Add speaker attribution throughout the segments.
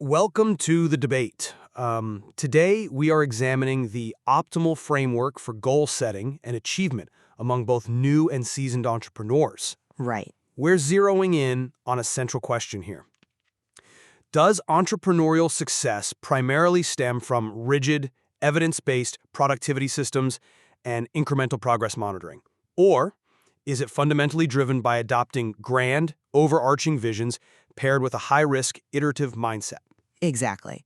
Speaker 1: Welcome to the debate. Today, we are examining the optimal framework for goal setting and achievement among both new and seasoned entrepreneurs.
Speaker 2: Right.
Speaker 1: We're zeroing in on a central question here. Does entrepreneurial success primarily stem from rigid, evidence-based productivity systems and incremental progress monitoring? Or is it fundamentally driven by adopting grand, overarching visions paired with a high-risk, iterative mindset?
Speaker 2: Exactly.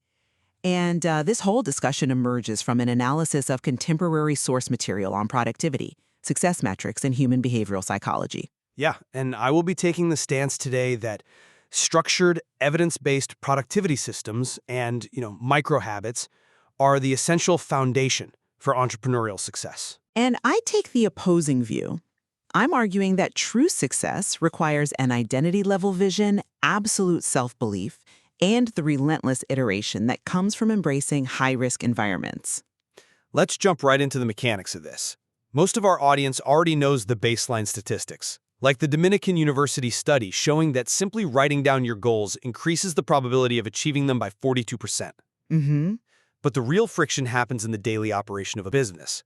Speaker 2: And this whole discussion emerges from an analysis of contemporary source material on productivity, success metrics, and human behavioral psychology.
Speaker 1: Yeah, and I will be taking the stance today that structured, evidence-based productivity systems and, micro habits are the essential foundation for entrepreneurial success.
Speaker 2: And I take the opposing view. I'm arguing that true success requires an identity-level vision, absolute self-belief, and the relentless iteration that comes from embracing high-risk environments.
Speaker 1: Let's jump right into the mechanics of this. Most of our audience already knows the baseline statistics, like the Dominican University study showing that simply writing down your goals increases the probability of achieving them by 42%.
Speaker 2: Mm-hmm.
Speaker 1: But the real friction happens in the daily operation of a business.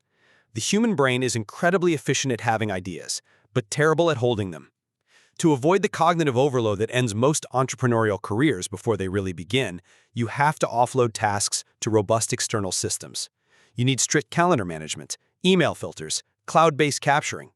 Speaker 1: The human brain is incredibly efficient at having ideas, but terrible at holding them. To avoid the cognitive overload that ends most entrepreneurial careers before they really begin, you have to offload tasks to robust external systems. You need strict calendar management, email filters, cloud-based capturing.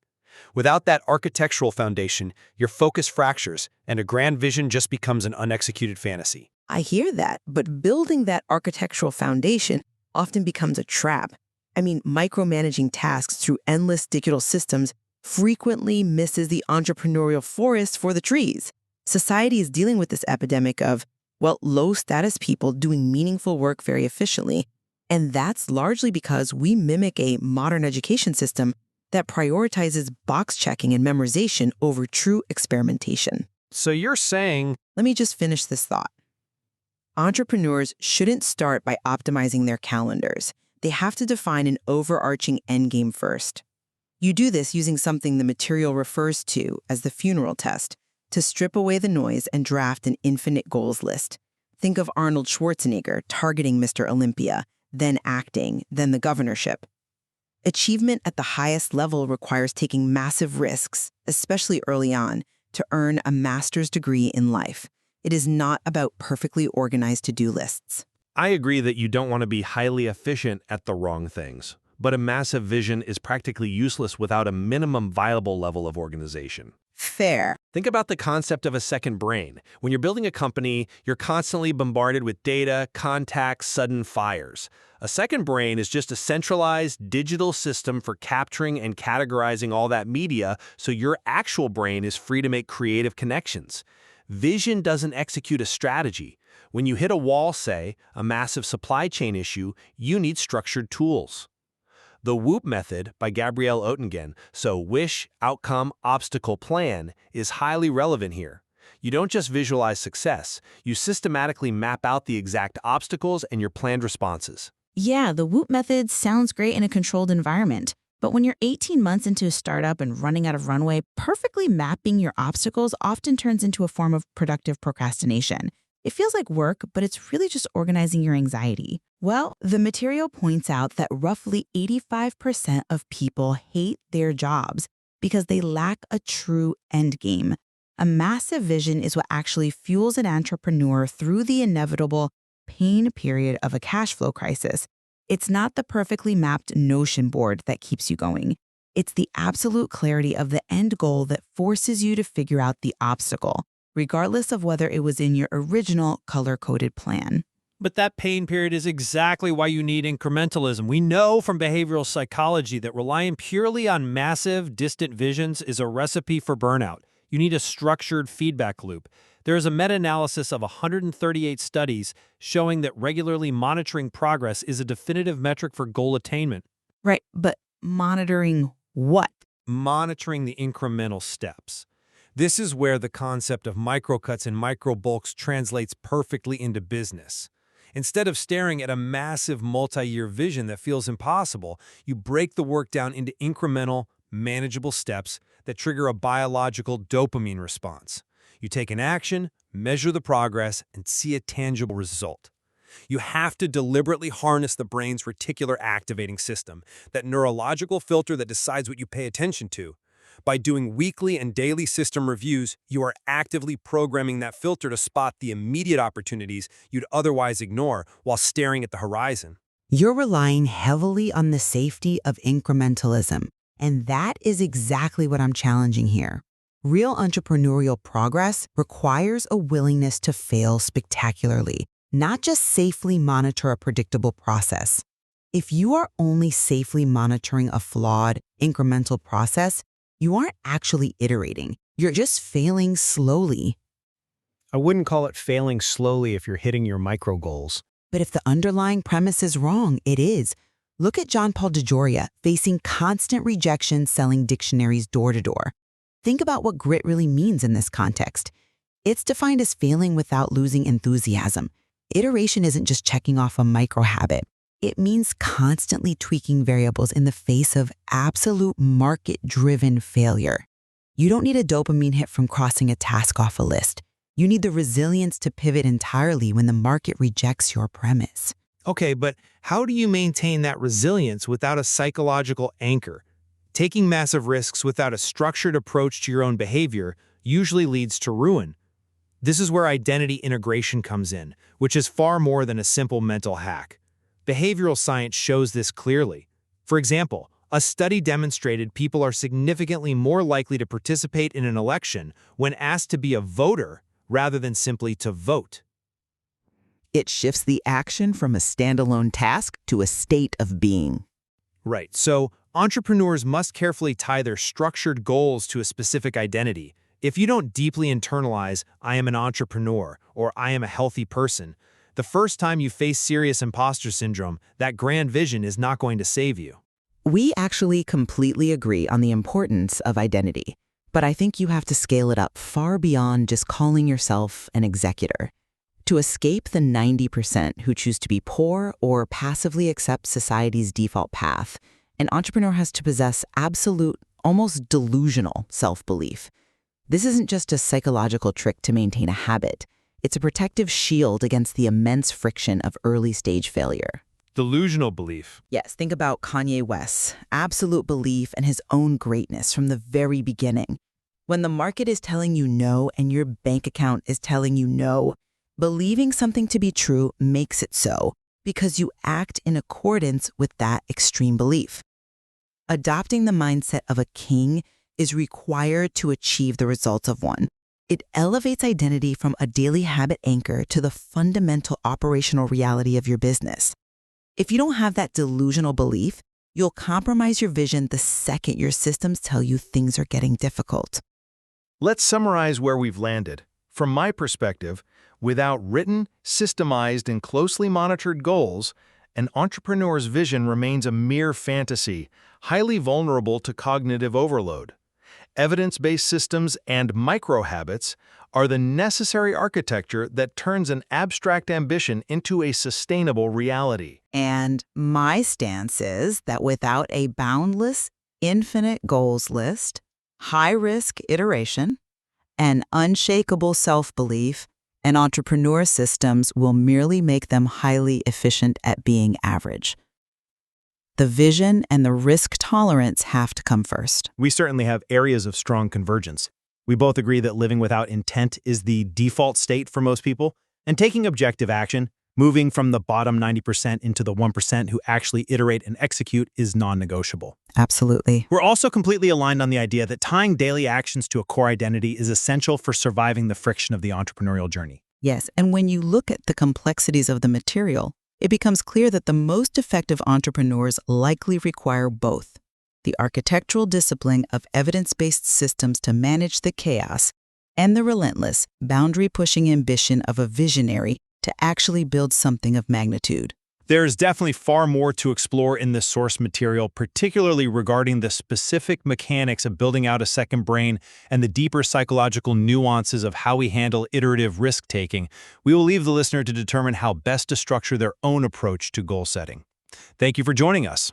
Speaker 1: Without that architectural foundation, your focus fractures and a grand vision just becomes an unexecuted fantasy.
Speaker 3: I hear that, but building that architectural foundation often becomes a trap. Micromanaging tasks through endless digital systems frequently misses the entrepreneurial forest for the trees. Society is dealing with this epidemic of, low-status people doing meaningful work very efficiently, and that's largely because we mimic a modern education system that prioritizes box-checking and memorization over true experimentation.
Speaker 1: So you're saying,
Speaker 3: Let me just finish this thought. Entrepreneurs shouldn't start by optimizing their calendars. They have to define an overarching endgame first. You do this using something the material refers to as the funeral test to strip away the noise and draft an infinite goals list. Think of Arnold Schwarzenegger targeting Mr. Olympia, then acting, then the governorship. Achievement at the highest level requires taking massive risks, especially early on, to earn a master's degree in life. It is not about perfectly organized to-do lists.
Speaker 4: I agree that you don't want to be highly efficient at the wrong things, but a massive vision is practically useless without a minimum viable level of organization.
Speaker 3: Fair.
Speaker 4: Think about the concept of a second brain. When you're building a company, you're constantly bombarded with data, contacts, sudden fires. A second brain is just a centralized digital system for capturing and categorizing all that media so your actual brain is free to make creative connections. Vision doesn't execute a strategy. When you hit a wall, say, a massive supply chain issue, you need structured tools. The WOOP method by Gabrielle Oettingen, so wish, outcome, obstacle, plan, is highly relevant here. You don't just visualize success, you systematically map out the exact obstacles and your planned responses.
Speaker 5: Yeah, the WOOP method sounds great in a controlled environment. But when you're 18 months into a startup and running out of runway, perfectly mapping your obstacles often turns into a form of productive procrastination. It feels like work, but it's really just organizing your anxiety. Well, the material points out that roughly 85% of people hate their jobs because they lack a true end game. A massive vision is what actually fuels an entrepreneur through the inevitable pain period of a cash flow crisis. It's not the perfectly mapped Notion board that keeps you going. It's the absolute clarity of the end goal that forces you to figure out the obstacle, regardless of whether it was in your original color-coded plan.
Speaker 6: But that pain period is exactly why you need incrementalism. We know from behavioral psychology that relying purely on massive, distant visions is a recipe for burnout. You need a structured feedback loop. There is a meta-analysis of 138 studies showing that regularly monitoring progress is a definitive metric for goal attainment.
Speaker 5: Right, but monitoring what?
Speaker 6: Monitoring the incremental steps. This is where the concept of microcuts and microbulks translates perfectly into business. Instead of staring at a massive multi-year vision that feels impossible, you break the work down into incremental, manageable steps that trigger a biological dopamine response. You take an action,
Speaker 1: measure the progress, and see a tangible result. You have to deliberately harness the brain's reticular activating system, that neurological filter that decides what you pay attention to. By doing weekly and daily system reviews, you are actively programming that filter to spot the immediate opportunities you'd otherwise ignore while staring at the horizon.
Speaker 2: You're relying heavily on the safety of incrementalism, and that is exactly what I'm challenging here. Real entrepreneurial progress requires a willingness to fail spectacularly, not just safely monitor a predictable process. If you are only safely monitoring a flawed, incremental process, you aren't actually iterating. You're just failing slowly.
Speaker 6: I wouldn't call it failing slowly if you're hitting your micro goals.
Speaker 2: But if the underlying premise is wrong, it is. Look at John Paul DeJoria facing constant rejection selling dictionaries door to door. Think about what grit really means in this context. It's defined as failing without losing enthusiasm. Iteration isn't just checking off a micro habit. It means constantly tweaking variables in the face of absolute market-driven failure. You don't need a dopamine hit from crossing a task off a list. You need the resilience to pivot entirely when the market rejects your premise.
Speaker 6: Okay, but how do you maintain that resilience without a psychological anchor? Taking massive risks without a structured approach to your own behavior usually leads to ruin. This is where identity integration comes in, which is far more than a simple mental hack. Behavioral science shows this clearly. For example, a study demonstrated people are significantly more likely to participate in an election when asked to be a voter rather than simply to vote.
Speaker 2: It shifts the action from a standalone task to a state of being.
Speaker 6: Right, so entrepreneurs must carefully tie their structured goals to a specific identity. If you don't deeply internalize, "I am an entrepreneur," or "I am a healthy person," the first time you face serious imposter syndrome, that grand vision is not going to save you.
Speaker 2: We actually completely agree on the importance of identity, but I think you have to scale it up far beyond just calling yourself an executor. To escape the 90% who choose to be poor or passively accept society's default path, an entrepreneur has to possess absolute, almost delusional self-belief. This isn't just a psychological trick to maintain a habit. It's a protective shield against the immense friction of early-stage failure.
Speaker 6: Delusional belief.
Speaker 2: Yes, think about Kanye West's absolute belief in his own greatness from the very beginning. When the market is telling you no and your bank account is telling you no, believing something to be true makes it so because you act in accordance with that extreme belief. Adopting the mindset of a king is required to achieve the results of one. It elevates identity from a daily habit anchor to the fundamental operational reality of your business. If you don't have that delusional belief, you'll compromise your vision the second your systems tell you things are getting difficult.
Speaker 7: Let's summarize where we've landed. From my perspective, without written, systemized, and closely monitored goals, an entrepreneur's vision remains a mere fantasy, highly vulnerable to cognitive overload. Evidence-based systems and micro-habits are the necessary architecture that turns an abstract ambition into a sustainable reality.
Speaker 2: And my stance is that without a boundless, infinite goals list, high-risk iteration, and unshakable self-belief, an entrepreneur's systems will merely make them highly efficient at being average. The vision and the risk tolerance have to come first.
Speaker 6: We certainly have areas of strong convergence. We both agree that living without intent is the default state for most people, and taking objective action, moving from the bottom 90% into the 1% who actually iterate and execute, is non-negotiable.
Speaker 2: Absolutely.
Speaker 6: We're also completely aligned on the idea that tying daily actions to a core identity is essential for surviving the friction of the entrepreneurial journey.
Speaker 2: Yes, and when you look at the complexities of the material, it becomes clear that the most effective entrepreneurs likely require both: the architectural discipline of evidence-based systems to manage the chaos, and the relentless, boundary-pushing ambition of a visionary to actually build something of magnitude.
Speaker 6: There's definitely far more to explore in this source material, particularly regarding the specific mechanics of building out a second brain and the deeper psychological nuances of how we handle iterative risk-taking. We will leave the listener to determine how best to structure their own approach to goal setting. Thank you for joining us.